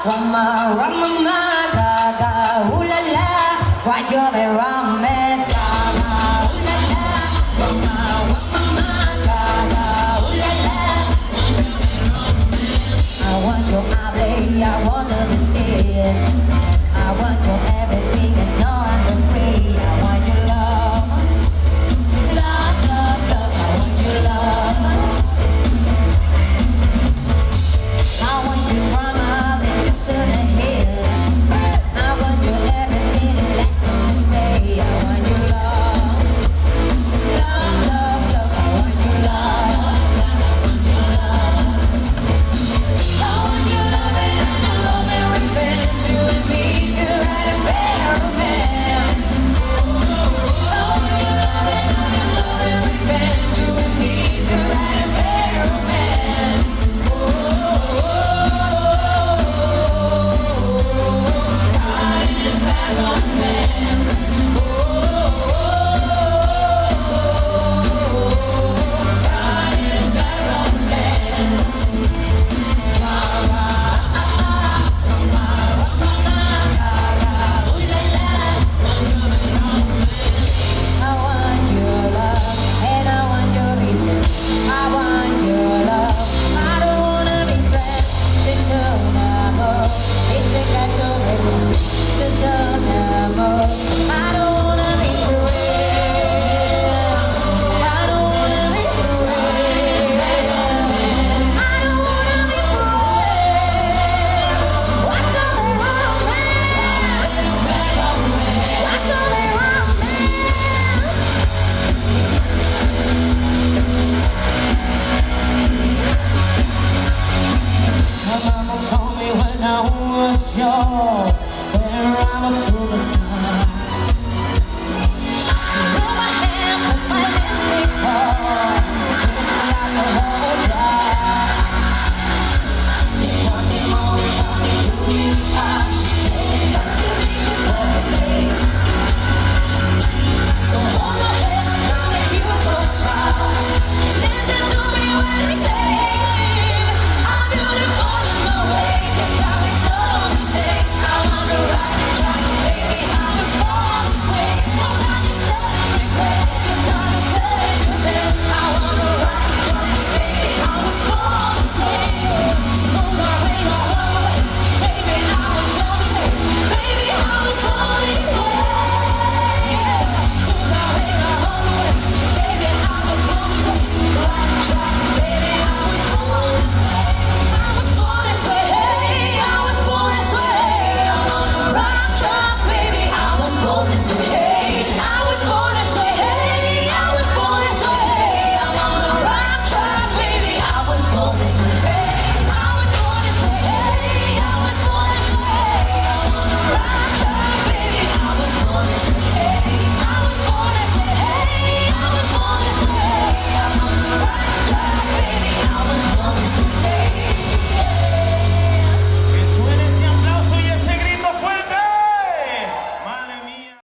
Rama, Rama, Gaga, ooh la la, what you're the wrong mess, Rama, ooh la la, Rama, Rama, Gaga, ooh la la. I want your ugly, I want the serious, I want your everything, it's not under free. I want your love, love, love, love. I want your love. I want your drama that just turn ahead. I want your everything and last on the stay. I want your love, love, love, love. I want your love. I want your love and your love and revenge. You and me could write a better romance. I want your love and your love and revenge. You and me could write a better romance. My mama told me when I was young,